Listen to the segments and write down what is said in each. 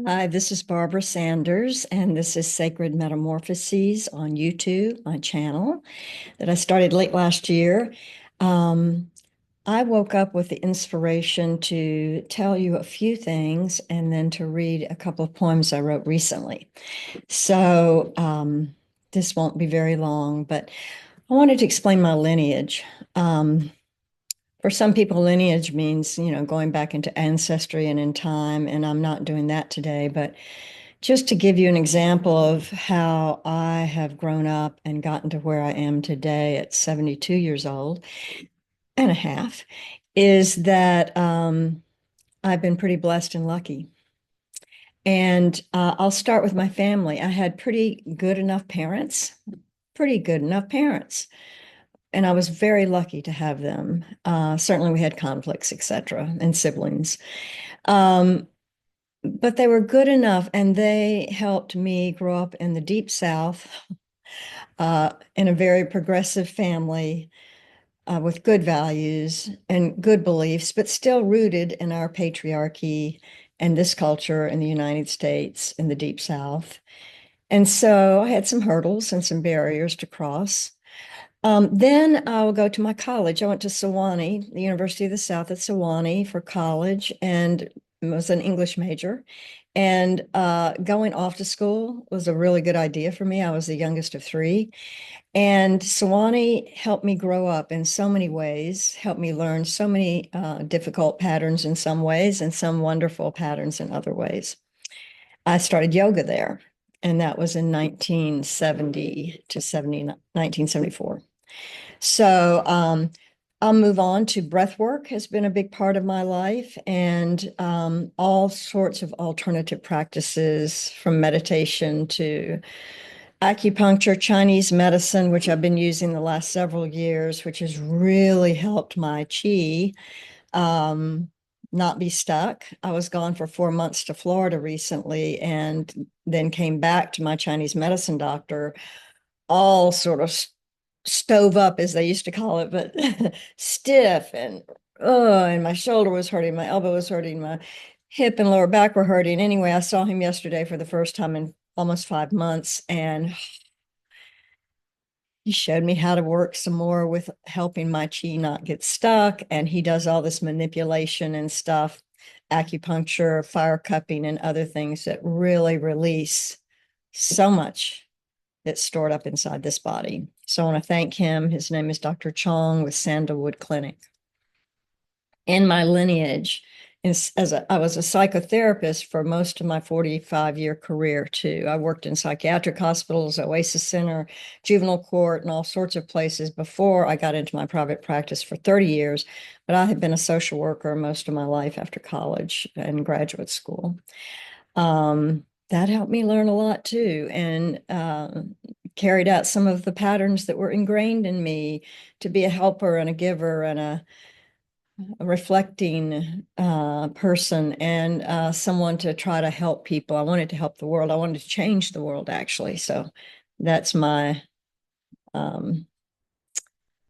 Hi, this is Barbara Sanders, and this is Sacred Metamorphoses on YouTube, my channel that I started late last year. Um, I woke up with the inspiration to tell you a few things and then to read a couple of poems I wrote recently. So this won't be very long, but I wanted to explain my lineage. Um, for some people, lineage means, going back into ancestry and in time, and I'm not doing that today, but just to give you an example of how I have grown up and gotten to where I am today at 72 years old and a half, is that I've been pretty blessed and lucky. And I'll start with my family. I had pretty good enough parents. And I was very lucky to have them. Certainly, we had conflicts, etc., and siblings. Um, but they were good enough, and they helped me grow up in the deep South, in a very progressive family, with good values and good beliefs, but still rooted in our patriarchy and this culture in the United States in the deep South. And so I had some hurdles and some barriers to cross. Then I'll go to my college. I went to Sewanee, the University of the South at Sewanee for college, and was an English major. And going off to school was a really good idea for me. I was the youngest of three. And Sewanee helped me grow up in so many ways, helped me learn so many difficult patterns in some ways and some wonderful patterns in other ways. I started yoga there, and that was in 1970 to 1974. So I'll move on to breath work has been a big part of my life and all sorts of alternative practices from meditation to acupuncture, Chinese medicine, which I've been using the last several years, which has really helped my chi um, not be stuck. I was gone for 4 months to Florida recently and then came back to my Chinese medicine doctor, all sort of stove up, as they used to call it, but stiff and my shoulder was hurting, my elbow was hurting, my hip and lower back were hurting. Anyway, I saw him yesterday for the first time in almost 5 months, and he showed me how to work some more with helping my chi not get stuck. And he does all this manipulation and stuff, acupuncture, fire cupping, and other things that really release so much that's stored up inside this body. So I want to thank him. His name is Dr. Chong with Sandalwood Clinic. In my lineage, I was a psychotherapist for most of my 45-year career too. I worked in psychiatric hospitals, Oasis Center, juvenile court, and all sorts of places before I got into my private practice for 30 years. But I had been a social worker most of my life after college and graduate school. That helped me learn a lot too, and carried out some of the patterns that were ingrained in me to be a helper and a giver and a reflecting person and someone to try to help people. I wanted to help the world. I wanted to change the world, actually. So that's my um,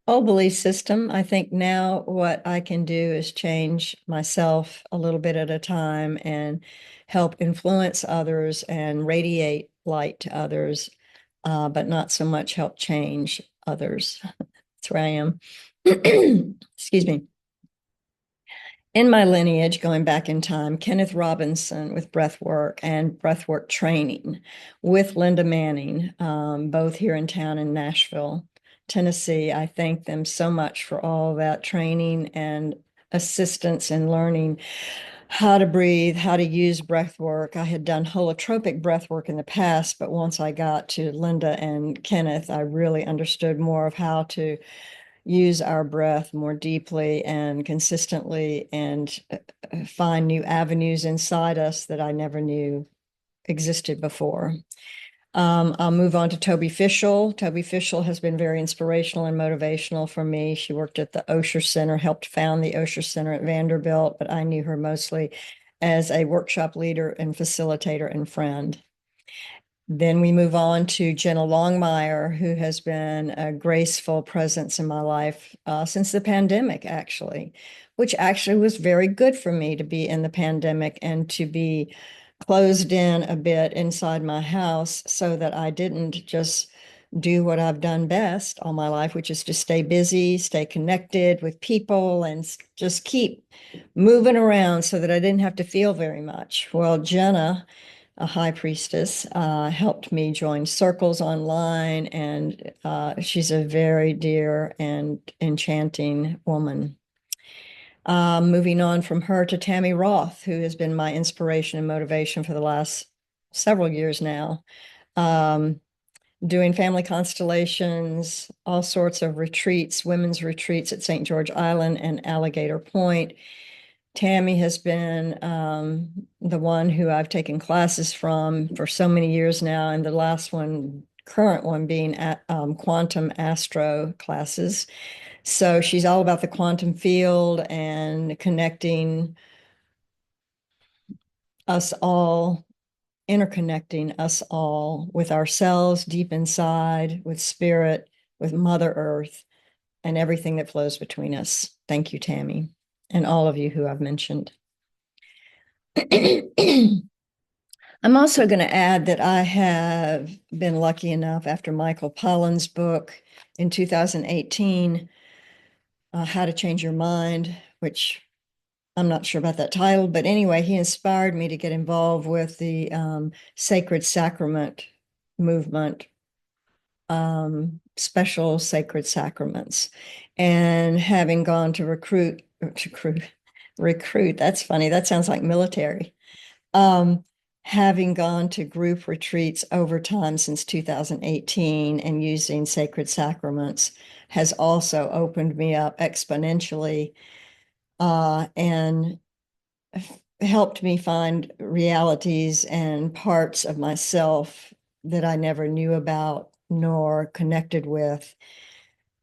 whole belief system. I think now what I can do is change myself a little bit at a time and help influence others and radiate light to others, but not so much help change others. That's where I am. Excuse me. In my lineage, going back in time, Kenneth Robinson with breathwork and breathwork training with Linda Manning, both here in town in Nashville, Tennessee. I thank them so much for all that training and assistance in learning how to breathe, how to use breath work. I had done holotropic breath work in the past, but once I got to Linda and Kenneth, I really understood more of how to use our breath more deeply and consistently and find new avenues inside us that I never knew existed before. I'll move on to Toby Fischel. Toby Fischel has been very inspirational and motivational for me. She worked at the Osher Center, helped found the Osher Center at Vanderbilt, but I knew her mostly as a workshop leader and facilitator and friend. Then we move on to Jenna Longmire, who has been a graceful presence in my life since the pandemic, actually, which actually was very good for me to be in the pandemic and to be closed in a bit inside my house so that I didn't just do what I've done best all my life, which is to stay busy, stay connected with people, and just keep moving around so that I didn't have to feel very much. Well, Jenna, a high priestess, helped me join circles online, and she's a very dear and enchanting woman. Moving on from her to Tammy Roth, who has been my inspiration and motivation for the last several years now. Doing family constellations, all sorts of retreats, women's retreats at St. George Island and Alligator Point. Tammy has been the one who I've taken classes from for so many years now, and the last one, current one, being at quantum astro classes. So she's all about the quantum field and connecting us all, interconnecting us all with ourselves deep inside, with spirit, with Mother Earth, and everything that flows between us. Thank you, Tammy, and all of you who I've mentioned. I'm also going to add that I have been lucky enough after Michael Pollan's book in 2018, How to Change Your Mind, which I'm not sure about that title, but anyway, he inspired me to get involved with the sacred sacrament movement, special sacred sacraments. And having gone to recruit, that's funny. That sounds like military. Um, Having gone to group retreats over time since 2018 and using sacred sacraments has also opened me up exponentially, and helped me find realities and parts of myself that I never knew about nor connected with.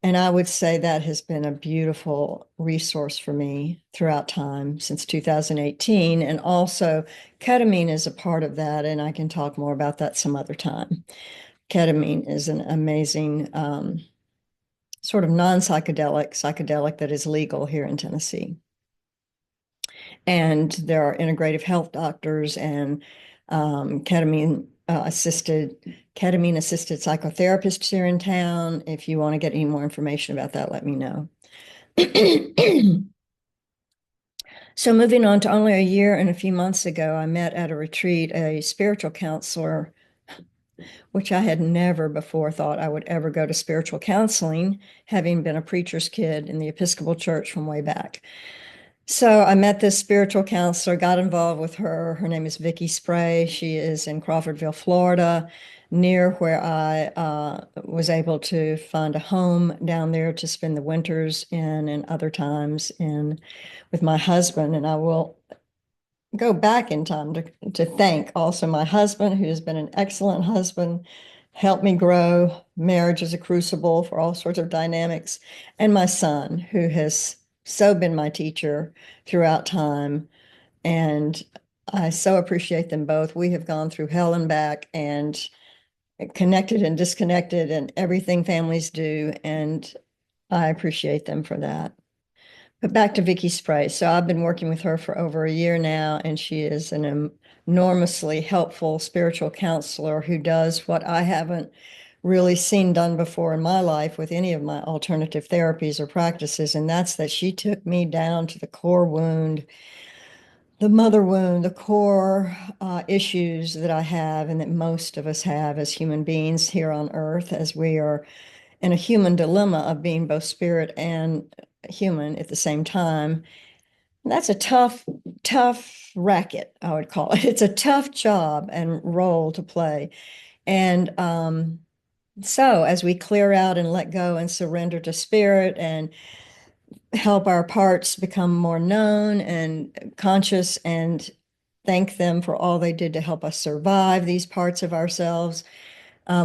And I would say that has been a beautiful resource for me throughout time since 2018. And also, ketamine is a part of that. And I can talk more about that some other time. Ketamine is an amazing sort of psychedelic that is legal here in Tennessee. And there are integrative health doctors and ketamine assisted psychotherapists here in town. If you want to get any more information about that, let me know. So moving on to only a year and a few months ago, I met at a retreat a spiritual counselor, which I had never before thought I would ever go to spiritual counseling, having been a preacher's kid in the Episcopal Church from way back. So I met this spiritual counselor, got involved with her. Her name is Vicki Spray. She is in Crawfordville, Florida, near where I was able to find a home down there to spend the winters in and other times in with my husband. And I will go back in time to thank also my husband, who has been an excellent husband, helped me grow. Marriage is a crucible for all sorts of dynamics, and my son, who has so been my teacher throughout time. And I so appreciate them both. We have gone through hell and back and connected and disconnected and everything families do. And I appreciate them for that. But back to Vicki Spray. So I've been working with her for over a year now, and she is an enormously helpful spiritual counselor who does what I haven't really seen done before in my life with any of my alternative therapies or practices. And that's that she took me down to the core wound, the mother wound, the core issues that I have and that most of us have as human beings here on earth, as we are in a human dilemma of being both spirit and human at the same time. And that's a tough racket, I would call it. It's a tough job and role to play. And so as we clear out and let go and surrender to spirit and help our parts become more known and conscious and thank them for all they did to help us survive these parts of ourselves,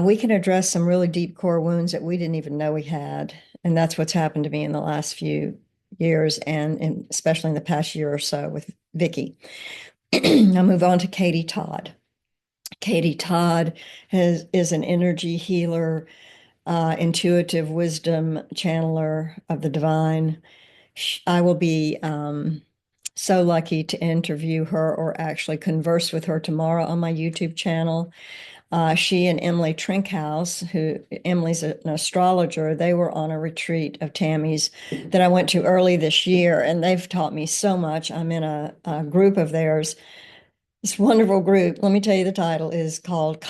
we can address some really deep core wounds that we didn't even know we had. And that's what's happened to me in the last few years and especially in the past year or so with Vicki. I'll move on to Katie Todd. Katie Todd is an energy healer, intuitive wisdom channeler of the divine. I will be So lucky to interview her or actually converse with her tomorrow on my YouTube channel. She and Emily Trinkhouse, who Emily's an astrologer, they were on a retreat of Tammy's that I went to early this year, and they've taught me so much. I'm in a group of theirs, this wonderful group. Let me tell you, the title is called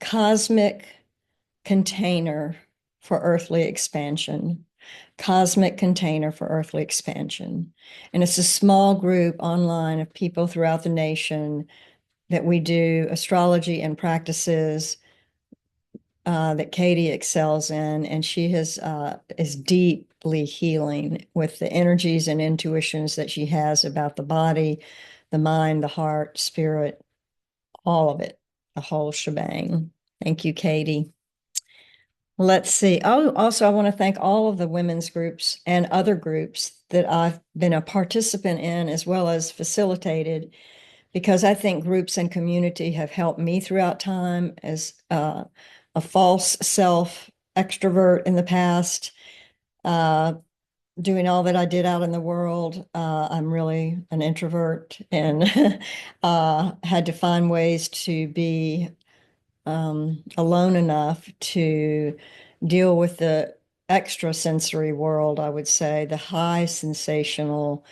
Cosmic Container for Earthly Expansion. Cosmic Container for Earthly Expansion. And it's a small group online of people throughout the nation that we do astrology and practices that Katie excels in, and she is deeply healing with the energies and intuitions that she has about the body, the mind, the heart, spirit, all of it, the whole shebang. Thank you, Katie. Let's see. Oh, also, I want to thank all of the women's groups and other groups that I've been a participant in as well as facilitated, because I think groups and community have helped me throughout time as a false self extrovert in the past, doing all that I did out in the world. I'm really an introvert and had to find ways to be alone enough to deal with the extrasensory world, I would say, the high sensational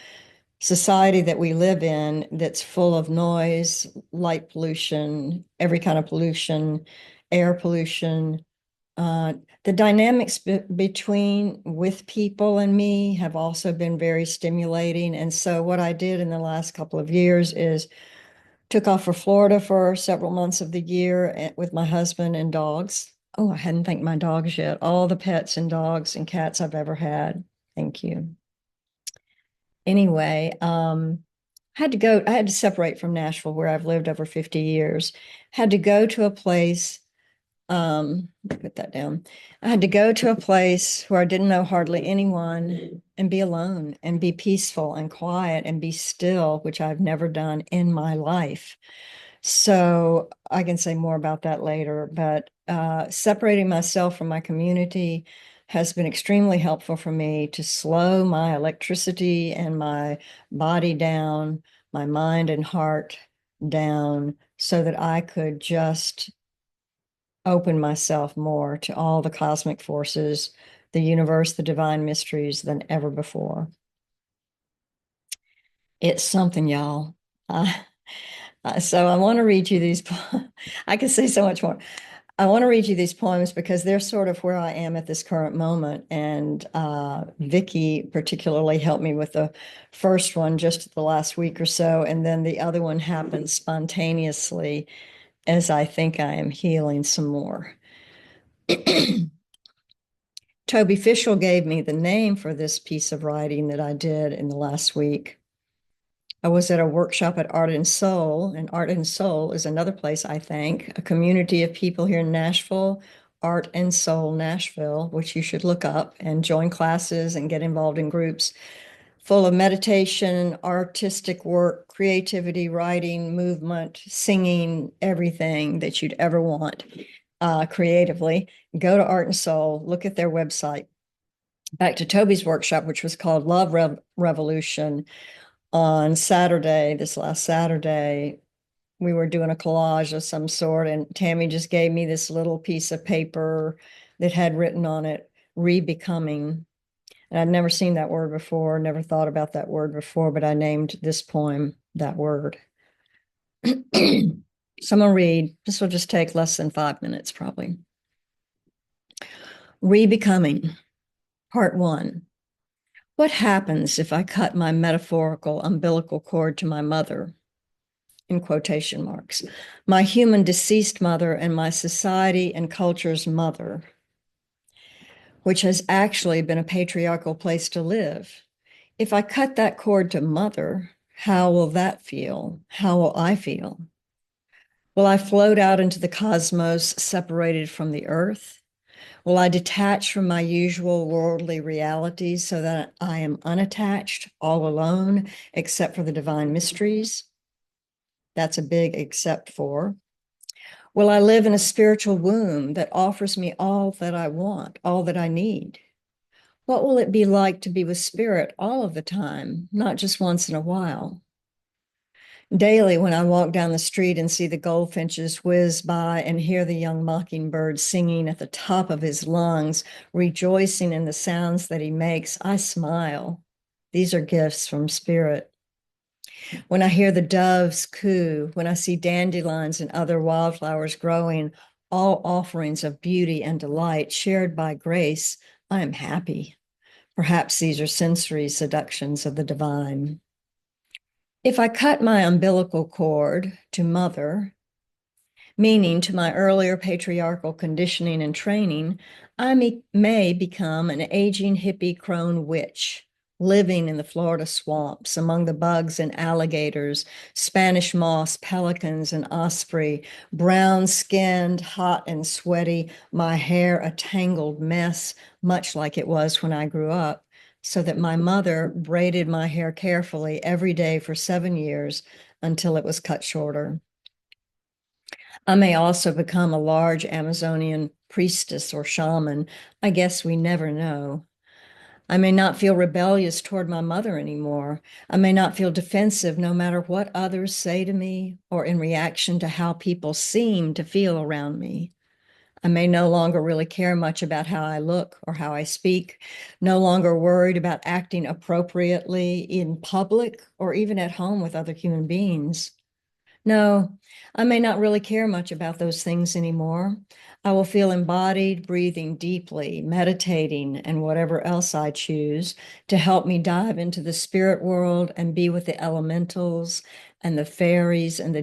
society that we live in that's full of noise, light pollution, every kind of pollution, air pollution. The dynamics between with people and me have also been very stimulating. And so what I did in the last couple of years is took off for Florida for several months of the year with my husband and dogs. Oh, I hadn't thanked my dogs yet. All the pets and dogs and cats I've ever had. Thank you. Anyway, I had to separate from Nashville where I've lived over 50 years. Had to go to a place, put that down. I had to go to a place where I didn't know hardly anyone and be alone and be peaceful and quiet and be still, which I've never done in my life. So I can say more about that later, but separating myself from my community has been extremely helpful for me to slow my electricity and my body down, my mind and heart down, so that I could just open myself more to all the cosmic forces, the universe, the divine mysteries than ever before. It's something, y'all. So I want to read you these. I could say so much more. I want to read you these poems because they're sort of where I am at this current moment. And Vicky particularly helped me with the first one just the last week or so. And then the other one happened spontaneously as I think I am healing some more. Toby Fischel gave me the name for this piece of writing that I did in the last week. I was at a workshop at Art and Soul, and Art and Soul is another place, I think, a community of people here in Nashville, Art and Soul Nashville, which you should look up and join classes and get involved in groups full of meditation, artistic work, creativity, writing, movement, singing, everything that you'd ever want creatively. Go to Art and Soul, look at their website. Back to Toby's workshop, which was called Love Revolution. On Saturday, this last Saturday, we were doing a collage of some sort, and Tammy just gave me this little piece of paper that had written on it, "Rebecoming." And I'd never seen that word before, never thought about that word before, but I named this poem that word. So I'm going to read. This will just take less than 5 minutes, probably. Rebecoming, Part 1. What happens if I cut my metaphorical umbilical cord to my mother, in quotation marks, my human deceased mother and my society and culture's mother, which has actually been a patriarchal place to live? If I cut that cord to mother, how will that feel? How will I feel? Will I float out into the cosmos separated from the earth? Will I detach from my usual worldly realities so that I am unattached, all alone, except for the divine mysteries? That's a big except for. Will I live in a spiritual womb that offers me all that I want, all that I need? What will it be like to be with spirit all of the time, not just once in a while? Daily, when I walk down the street and see the goldfinches whiz by and hear the young mockingbird singing at the top of his lungs, rejoicing in the sounds that he makes, I smile. These are gifts from spirit. When I hear the doves coo, when I see dandelions and other wildflowers growing, all offerings of beauty and delight shared by grace, I am happy. Perhaps these are sensory seductions of the divine. If I cut my umbilical cord to mother, meaning to my earlier patriarchal conditioning and training, I may become an aging hippie crone witch living in the Florida swamps among the bugs and alligators, Spanish moss, pelicans, and osprey, brown skinned, hot and sweaty, my hair a tangled mess, much like it was when I grew up, so that my mother braided my hair carefully every day for 7 years until it was cut shorter. I may also become a large Amazonian priestess or shaman. I guess we never know. I may not feel rebellious toward my mother anymore. I may not feel defensive no matter what others say to me or in reaction to how people seem to feel around me. I may no longer really care much about how I look or how I speak, no longer worried about acting appropriately in public or even at home with other human beings. No, I may not really care much about those things anymore. I will feel embodied, breathing deeply, meditating, and whatever else I choose to help me dive into the spirit world and be with the elementals and the fairies and the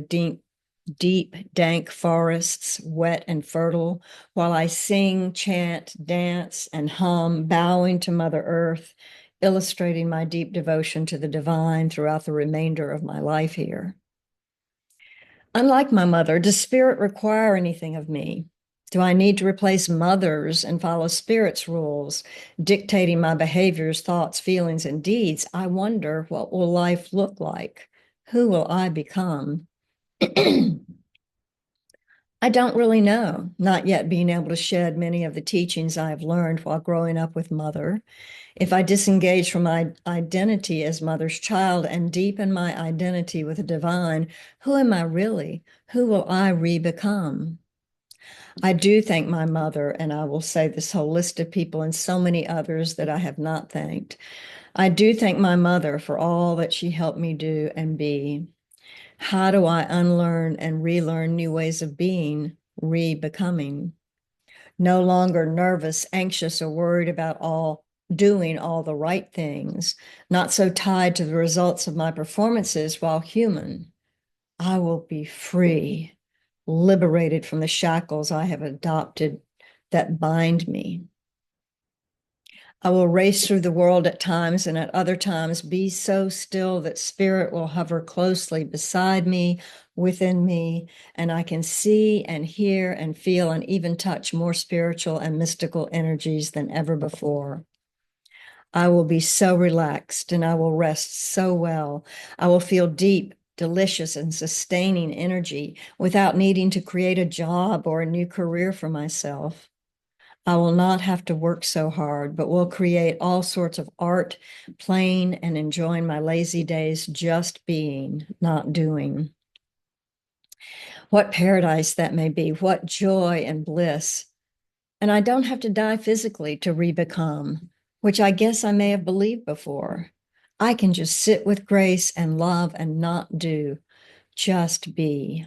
deep, dank forests, wet and fertile, while I sing, chant, dance, and hum, bowing to Mother Earth, illustrating my deep devotion to the divine throughout the remainder of my life here. Unlike my mother, does spirit require anything of me? Do I need to replace mother's and follow spirit's rules, dictating my behaviors, thoughts, feelings, and deeds? I wonder, what will life look like? Who will I become? I don't really know, not yet being able to shed many of the teachings I have learned while growing up with mother. If I disengage from my identity as mother's child and deepen my identity with the divine, who am I really? Who will I re-become? I do thank my mother, and I will say this whole list of people and so many others that I have not thanked. I do thank my mother for all that she helped me do and be. How do I unlearn and relearn new ways of being, re-becoming? No longer nervous, anxious, or worried about doing all the right things, not so tied to the results of my performances while human. I will be free, liberated from the shackles I have adopted that bind me. I will race through the world at times and at other times be so still that spirit will hover closely beside me, within me, and I can see and hear and feel and even touch more spiritual and mystical energies than ever before. I will be so relaxed and I will rest so well. I will feel deep, delicious, and sustaining energy without needing to create a job or a new career for myself. I will not have to work so hard, but will create all sorts of art, playing and enjoying my lazy days, just being, not doing. What paradise that may be, what joy and bliss. And I don't have to die physically to re-become, which I guess I may have believed before. I can just sit with grace and love and not do, just be.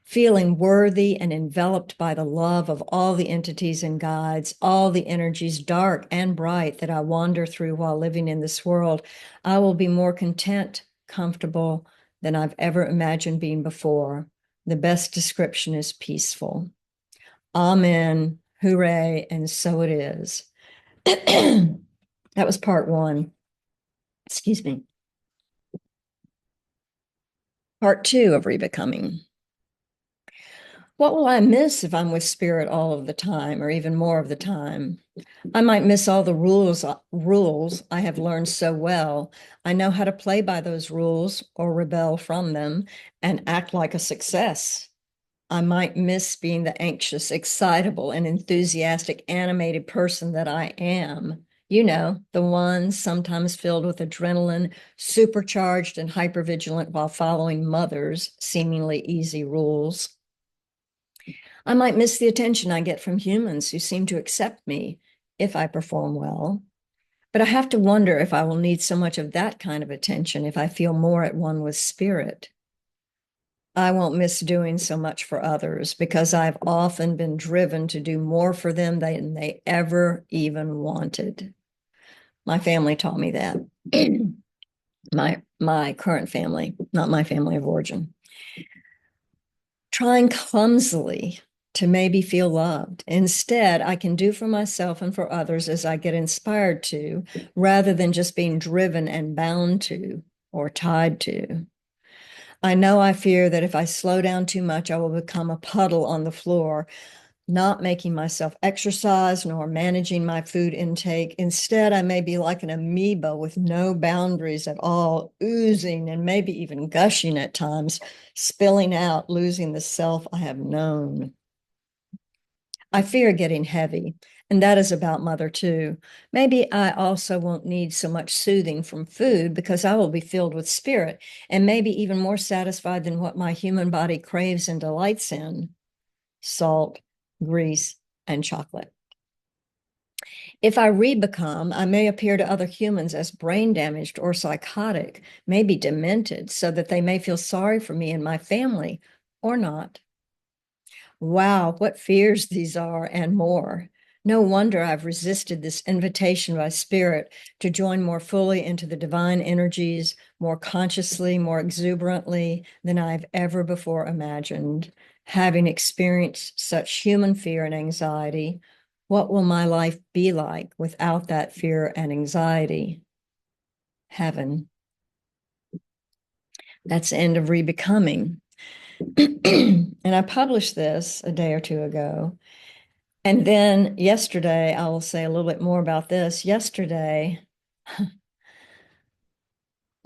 Feeling worthy and enveloped by the love of all the entities and guides, all the energies, dark and bright, that I wander through while living in this world, I will be more content, comfortable than I've ever imagined being before. The best description is peaceful. Amen. Hooray. And so it is. That was part one. Excuse me. Part two of Rebecoming. What will I miss if I'm with spirit all of the time, or even more of the time? I might miss all the rules I have learned so well. I know how to play by those rules or rebel from them and act like a success. I might miss being the anxious, excitable, and enthusiastic, animated person that I am You know, the ones sometimes filled with adrenaline, supercharged and hypervigilant while following mother's seemingly easy rules. I might miss the attention I get from humans who seem to accept me if I perform well. But I have to wonder if I will need so much of that kind of attention if I feel more at one with spirit. I won't miss doing so much for others because I've often been driven to do more for them than they ever even wanted. My family taught me that. My current family, not my family of origin. Trying clumsily to maybe feel loved. Instead, I can do for myself and for others as I get inspired to, rather than just being driven and bound to or tied to. I know I fear that if I slow down too much, I will become a puddle on the floor, not making myself exercise nor managing my food intake. Instead, I may be like an amoeba with no boundaries at all, oozing and maybe even gushing at times, spilling out, losing the self I have known. I fear getting heavy, and that is about mother too. Maybe I also won't need so much soothing from food because I will be filled with spirit and maybe even more satisfied than what my human body craves and delights in: salt, grease, and chocolate. If I re-become, I may appear to other humans as brain damaged or psychotic, maybe demented, so that they may feel sorry for me and my family, or not. Wow, what fears these are and more. No wonder I've resisted this invitation by spirit to join more fully into the divine energies, more consciously, more exuberantly than I've ever before imagined. Having experienced such human fear and anxiety, what will my life be like without that fear and anxiety? Heaven. That's the end of Rebecoming. And I published this a day or two ago. And then yesterday, I will say a little bit more about this. Yesterday,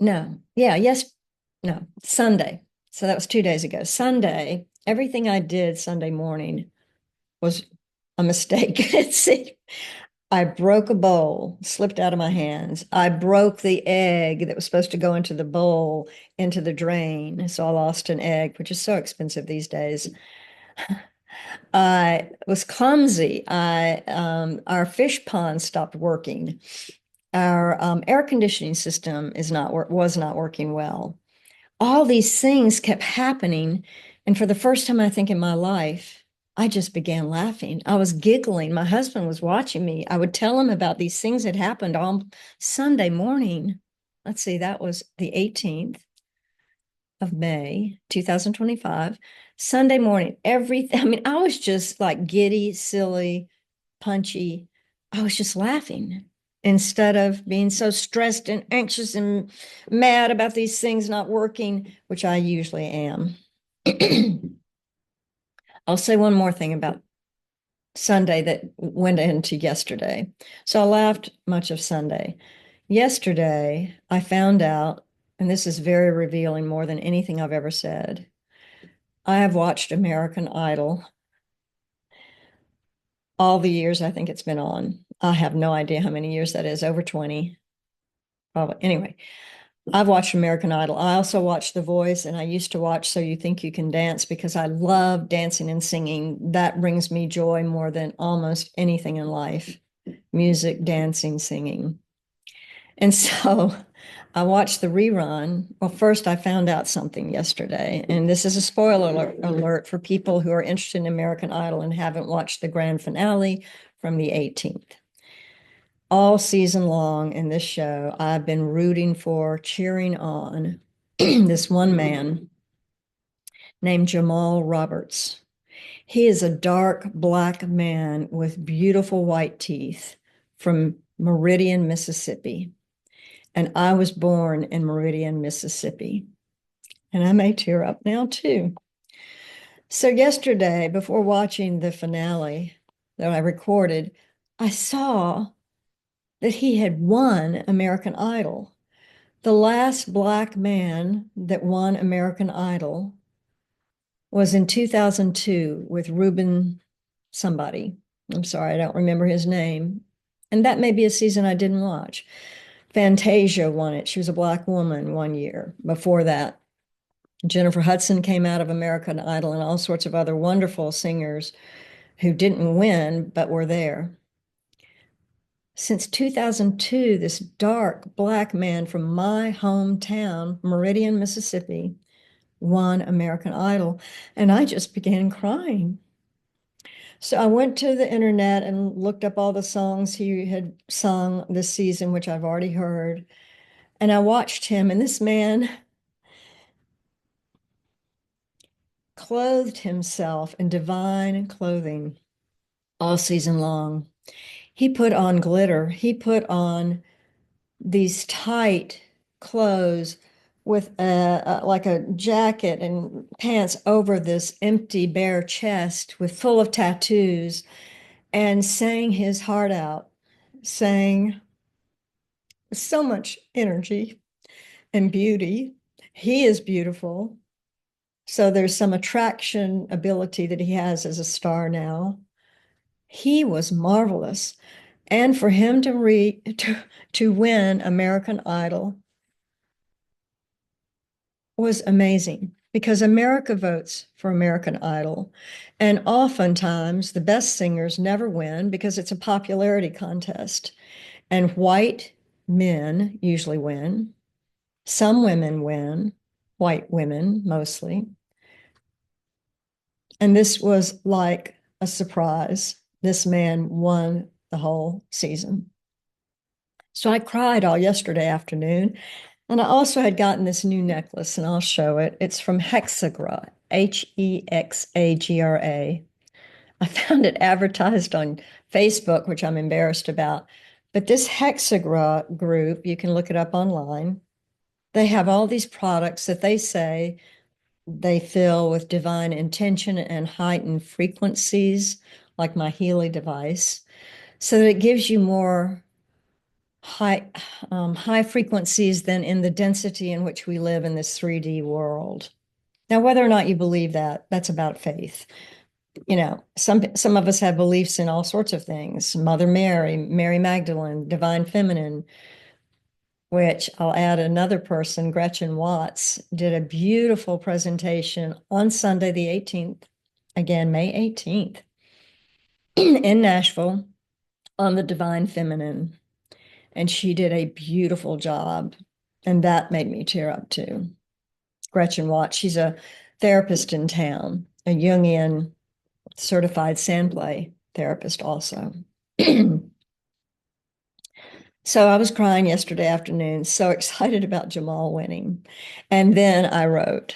no, yeah, yes, no, Sunday. So that was 2 days ago. Sunday, everything I did Sunday morning was a mistake. See, I broke a bowl, slipped out of my hands. I broke the egg that was supposed to go into the bowl into the drain. So I lost an egg, which is so expensive these days. I was clumsy. Our fish pond stopped working. Our air conditioning system was not working well. All these things kept happening, and for the first time, I think in my life, I just began laughing. I was giggling. My husband was watching me. I would tell him about these things that happened on Sunday morning. Let's see, that was the 18th of May, 2025. Sunday morning, everything. I mean, I was just like giddy, silly, punchy. I was just laughing instead of being so stressed and anxious and mad about these things not working, which I usually am. I'll say one more thing about Sunday that went into yesterday. So I laughed much of Sunday. Yesterday, I found out, and this is very revealing more than anything I've ever said. I have watched American Idol all the years I think it's been on. I have no idea how many years that is, over 20. Probably. Anyway, I've watched American Idol. I also watched The Voice, and I used to watch So You Think You Can Dance because I love dancing and singing. That brings me joy more than almost anything in life: music, dancing, singing. And so I watched the rerun. Well, first I found out something yesterday, and this is a spoiler alert for people who are interested in American Idol and haven't watched the grand finale from the 18th. All season long in this show, I've been rooting for, cheering on this one man named Jamal Roberts. He is a dark black man with beautiful white teeth from Meridian, Mississippi. And I was born in Meridian, Mississippi. And I may tear up now too. So yesterday, before watching the finale that I recorded, I saw that he had won American Idol. The last black man that won American Idol was in 2002 with Ruben somebody. I'm sorry, I don't remember his name. And that may be a season I didn't watch. Fantasia won it. She was a black woman one year. Before that, Jennifer Hudson came out of American Idol and all sorts of other wonderful singers who didn't win but were there. Since 2002, this dark black man from my hometown, Meridian, Mississippi, won American Idol. And I just began crying. So I went to the internet and looked up all the songs he had sung this season, which I've already heard. And I watched him, and this man clothed himself in divine clothing all season long. He put on glitter. He put on these tight clothes with like a jacket and pants over this empty bare chest with full of tattoos and sang his heart out, sang with so much energy and beauty. He is beautiful. So there's some attraction ability that he has as a star now. He was marvelous. And for him to win American Idol was amazing because America votes for American Idol. And oftentimes the best singers never win because it's a popularity contest. And white men usually win. Some women win, white women mostly. And this was like a surprise. This man won the whole season. So I cried all yesterday afternoon. And I also had gotten this new necklace, and I'll show it. It's from Hexagra, Hexagra. I found it advertised on Facebook, which I'm embarrassed about. But this Hexagra group, you can look it up online. They have all these products that they say they fill with divine intention and heightened frequencies, like my Healy device, so that it gives you more high frequencies than in the density in which we live in this 3D world. Now, whether or not you believe that, that's about faith. You know, some of us have beliefs in all sorts of things. Mother Mary, Mary Magdalene, Divine Feminine, which I'll add another person, Gretchen Watts, did a beautiful presentation on Sunday, the 18th, again, May 18th, in Nashville on the Divine Feminine. And she did a beautiful job. And that made me tear up too. Gretchen Watts, she's a therapist in town, a Jungian certified sand play therapist also. So I was crying yesterday afternoon, so excited about Jamal winning. And then I wrote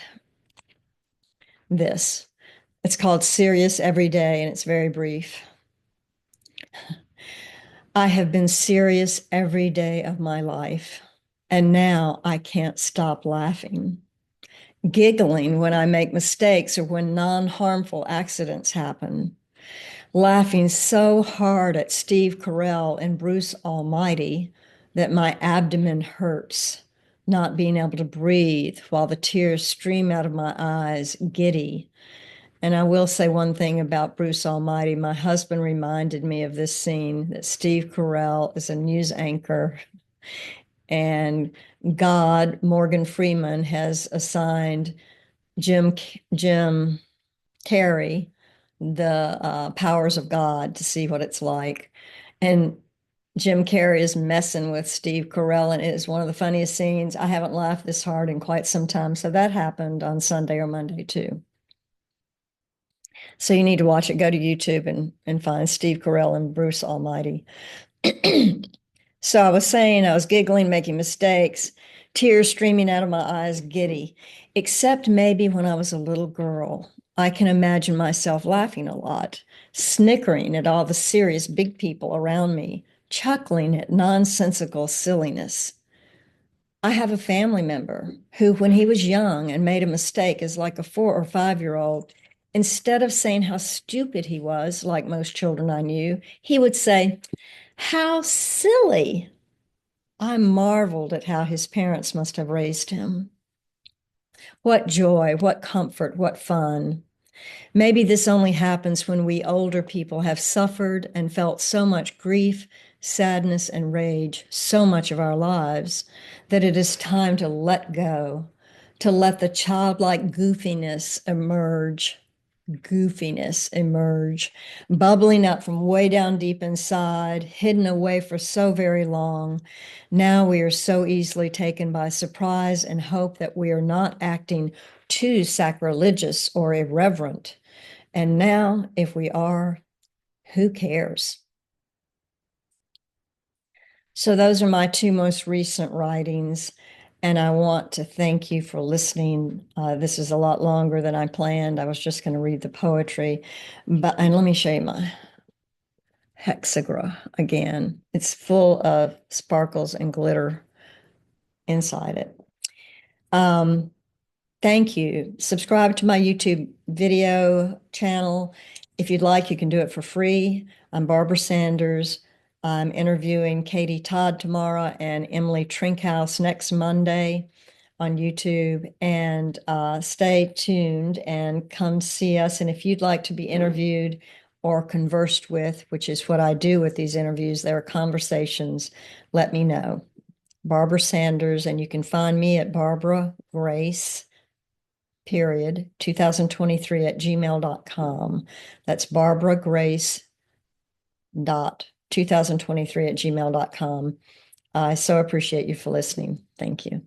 this. It's called Serious Every Day, and it's very brief. I have been serious every day of my life, and now I can't stop laughing, giggling when I make mistakes or when non-harmful accidents happen, laughing so hard at Steve Carell and Bruce Almighty that my abdomen hurts, not being able to breathe while the tears stream out of my eyes, giddy. And I will say one thing about Bruce Almighty. My husband reminded me of this scene that Steve Carell is a news anchor and God, Morgan Freeman, has assigned Jim Carrey the powers of God to see what it's like. And Jim Carrey is messing with Steve Carell, and it is one of the funniest scenes. I haven't laughed this hard in quite some time. So that happened on Sunday or Monday too. So you need to watch it. Go to YouTube and find Steve Carell and Bruce Almighty. So I was saying I was giggling, making mistakes, tears streaming out of my eyes, giddy, except maybe when I was a little girl. I can imagine myself laughing a lot, snickering at all the serious big people around me, chuckling at nonsensical silliness. I have a family member who, when he was young and made a mistake as like a 4 or 5 year old, instead of saying how stupid he was, like most children I knew, he would say, "How silly." I marveled at how his parents must have raised him. What joy, what comfort, what fun. Maybe this only happens when we older people have suffered and felt so much grief, sadness, and rage so much of our lives that it is time to let go, to let the childlike goofiness emerge, bubbling up from way down deep inside, hidden away for so very long. Now we are so easily taken by surprise and hope that we are not acting too sacrilegious or irreverent. And now, if we are, who cares? So, those are my two most recent writings. And I want to thank you for listening. This is a lot longer than I planned. I was just going to read the poetry, and let me show you my hexagram again. It's full of sparkles and glitter inside it. Thank you. Subscribe to my YouTube video channel. If you'd like, you can do it for free. I'm Barbara Sanders. I'm interviewing Katie Todd tomorrow and Emily Trinkhouse next Monday on YouTube. And stay tuned and come see us. And if you'd like to be interviewed or conversed with, which is what I do with these interviews, there are conversations, let me know. Barbara Sanders, and you can find me at Barbara Grace period 2023 at gmail.com. That's Barbara Grace dot 2023 at gmail.com. I so appreciate you for listening. Thank you.